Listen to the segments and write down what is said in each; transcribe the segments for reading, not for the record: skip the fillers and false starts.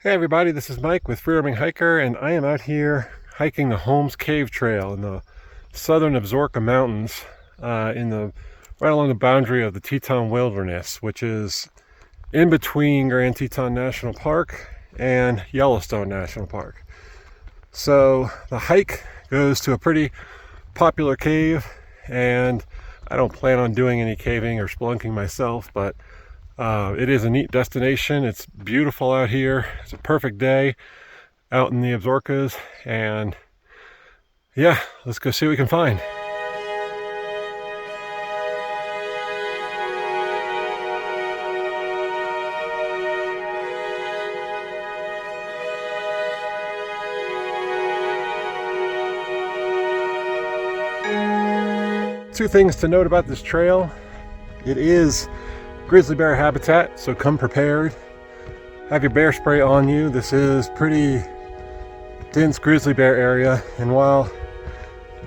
Hey everybody, this is Mike with Free Roaming Hiker, and I am out here hiking the Holmes Cave trail in the southern Absaroka Mountains, right along the boundary of the Teton Wilderness, which is in between Grand Teton National Park and Yellowstone National Park. So the hike goes to a pretty popular cave, and I don't plan on doing any caving or spelunking myself, but it is a neat destination. It's beautiful out here. It's a perfect day out in the Absarokas, and yeah, let's go see what we can find. Two things to note about this trail. It is grizzly bear habitat, so come prepared. Have your bear spray on you. This is pretty dense grizzly bear area, and while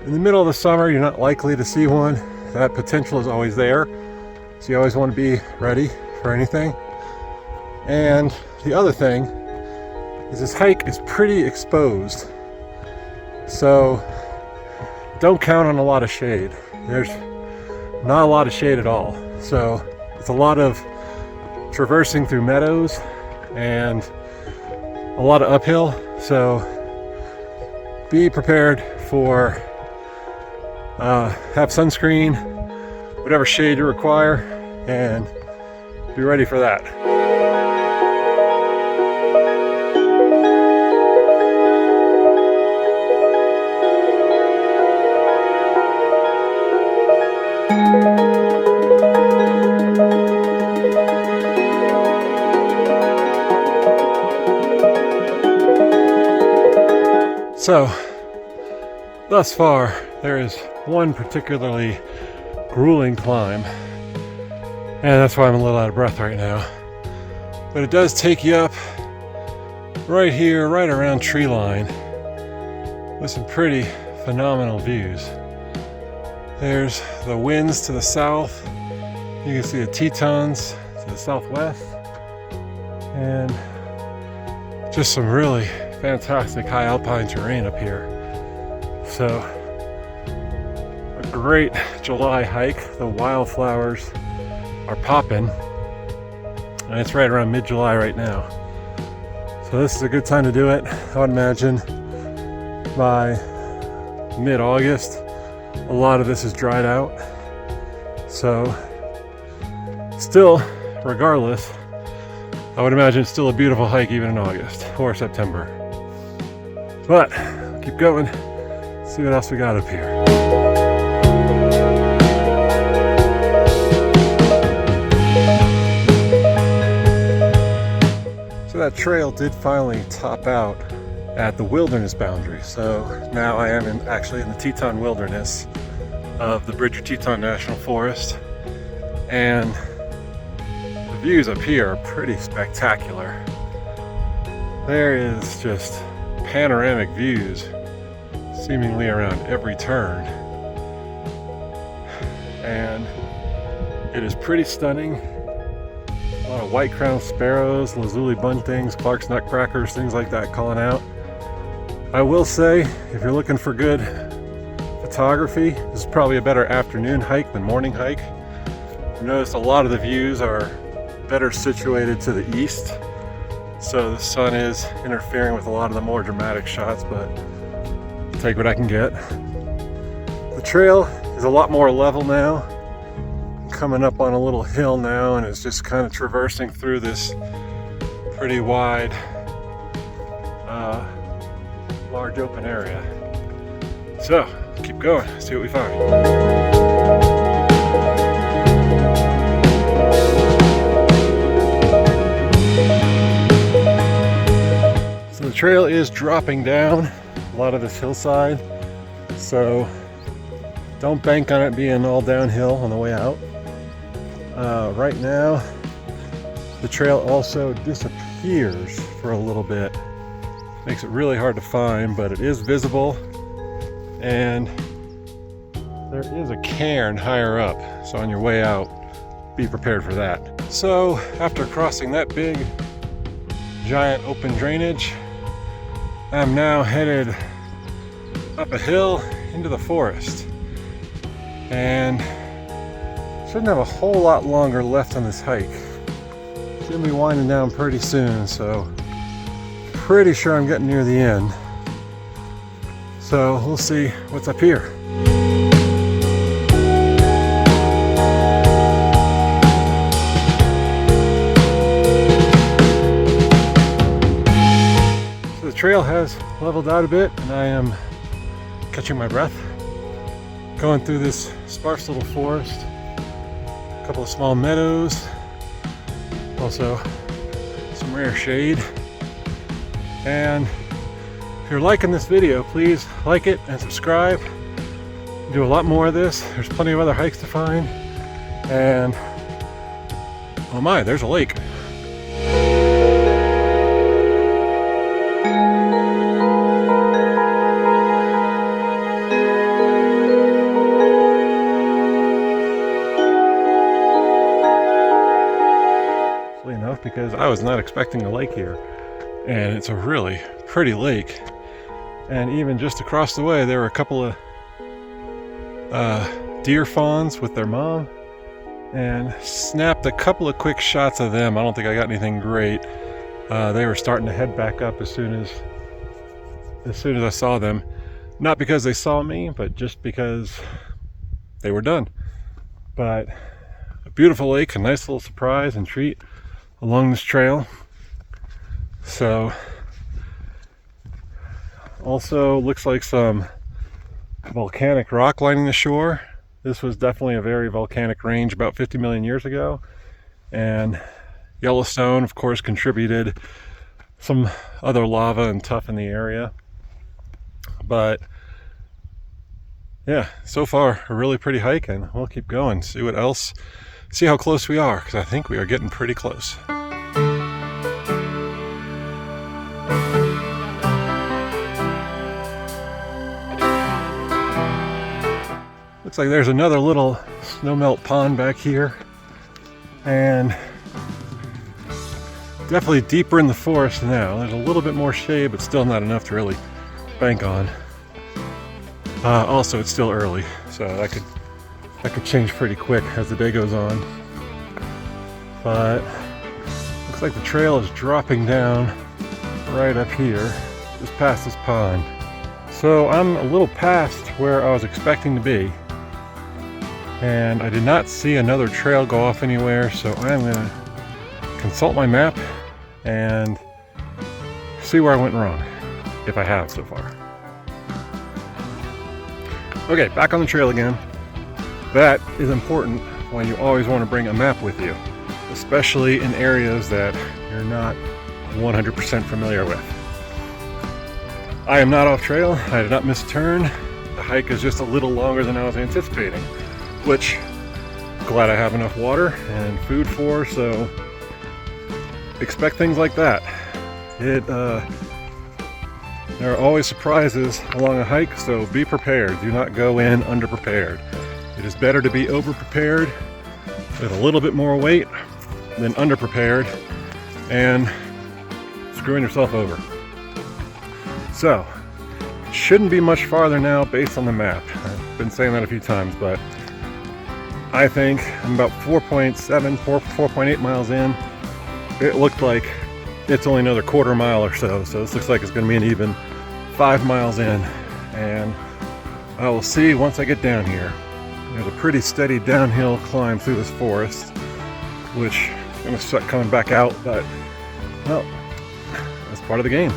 in the middle of the summer you're not likely to see one, that potential is always there, so you always want to be ready for anything. And the other thing is this hike is pretty exposed, so don't count on a lot of shade. There's not a lot of shade at all, so it's a lot of traversing through meadows and a lot of uphill, so be prepared for have sunscreen, whatever shade you require, and be ready for that. So, thus far, there is one particularly grueling climb, and that's why I'm a little out of breath right now. But it does take you up right here, right around tree line, with some pretty phenomenal views. There's the winds to the south. You can see the Tetons to the southwest, and just some really fantastic high alpine terrain up here. So a great July hike. The wildflowers are popping, and it's right around mid-July right now. So this is a good time to do it. I would imagine by mid-August a lot of this is dried out. So still, regardless, I would imagine it's still a beautiful hike even in August or September. But keep going, see what else we got up here. So that trail did finally top out at the wilderness boundary. So now I am actually in the Teton Wilderness of the Bridger-Teton National Forest, and the views up here are pretty spectacular. There is just panoramic views seemingly around every turn, and it is pretty stunning. A lot of white-crowned sparrows, lazuli buntings, Clark's nutcrackers, things like that calling out. I will say, if you're looking for good photography, this is probably a better afternoon hike than morning hike. I noticed a lot of the views are better situated to the east, so the sun is interfering with a lot of the more dramatic shots, but I'll take what I can get. The trail is a lot more level now. I'm coming up on a little hill now, and it's just kind of traversing through this pretty wide, large open area. So, keep going, see what we find. The trail is dropping down a lot of this hillside, so don't bank on it being all downhill on the way out. Right now, the trail also disappears for a little bit. Makes it really hard to find, but it is visible, and there is a cairn higher up, so on your way out, be prepared for that. So after crossing that big giant open drainage. I'm now headed up a hill into the forest, and shouldn't have a whole lot longer left on this hike. It's gonna be winding down pretty soon, so pretty sure I'm getting near the end. So we'll see what's up here. So the trail has leveled out a bit, and I am catching my breath. Going through this sparse little forest, a couple of small meadows, also some rare shade. And if you're liking this video, please like it and subscribe. Do a lot more of this. There's plenty of other hikes to find. And oh my, there's a lake. Because I was not expecting a lake here, and it's a really pretty lake. And even just across the way there were a couple of deer fawns with their mom, and snapped a couple of quick shots of them. I don't think I got anything great. They were starting to head back up as soon as I saw them, not because they saw me, but just because they were done. But a beautiful lake, a nice little surprise and treat along this trail. So also looks like some volcanic rock lining the shore. This was definitely a very volcanic range about 50 million years ago, and Yellowstone of course contributed some other lava and tuff in the area. But yeah, so far a really pretty hike, and we'll keep going, see what else, see how close we are, because I think we are getting pretty close. Looks like there's another little snowmelt pond back here, and definitely deeper in the forest now. There's a little bit more shade, but still not enough to really bank on. Also, it's still early, so that could change pretty quick as the day goes on. But looks like the trail is dropping down right up here, just past this pond. So I'm a little past where I was expecting to be, and I did not see another trail go off anywhere, so I'm gonna consult my map and see where I went wrong, if I have so far. Okay, back on the trail again. That is important when you always want to bring a map with you, especially in areas that you're not 100% familiar with. I am not off trail. I did not miss a turn. The hike is just a little longer than I was anticipating, which I'm glad I have enough water and food for, so expect things like that. There are always surprises along a hike, so be prepared. Do not go in underprepared. It is better to be overprepared with a little bit more weight than underprepared and screwing yourself over. So, it shouldn't be much farther now based on the map. I've been saying that a few times, but I think I'm about 4.8 miles in. It looked like it's only another quarter mile or so, so this looks like it's going to be an even 5 miles in, and I will see once I get down here. There's a pretty steady downhill climb through this forest, which I'm going to start coming back out, but well, that's part of the game.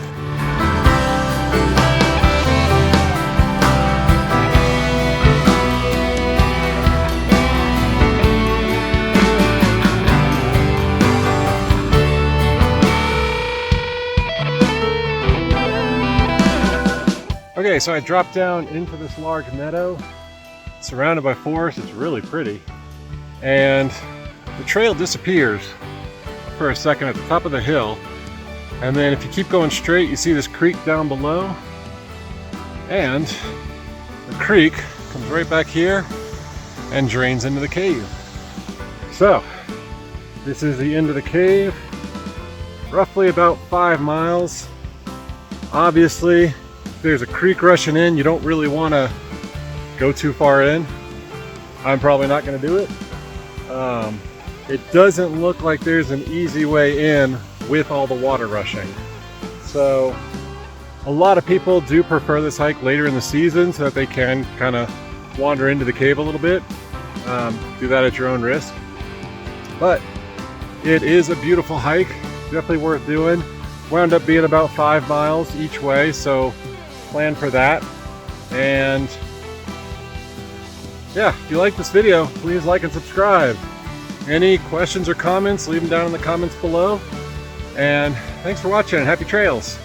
Okay, so I dropped down into this large meadow, surrounded by forest. It's really pretty. And the trail disappears for a second at the top of the hill. And then if you keep going straight, you see this creek down below. And the creek comes right back here and drains into the cave. So, this is the end of the cave. roughly about 5 miles. Obviously, if there's a creek rushing in, you don't really want to go too far in. I'm probably not going to do it. It doesn't look like there's an easy way in with all the water rushing. So a lot of people do prefer this hike later in the season so that they can kind of wander into the cave a little bit. Do that at your own risk. But it is a beautiful hike, definitely worth doing. Wound up being about 5 miles each way, so plan for that. And yeah, if you like this video, please like and subscribe. Any questions or comments, leave them down in the comments below. And thanks for watching, and happy trails.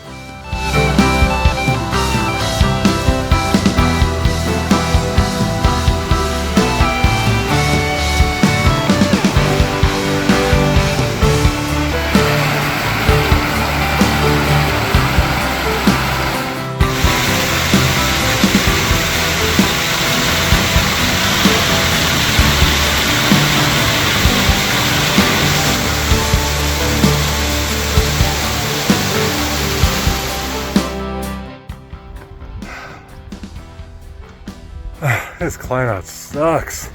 This climb out sucks.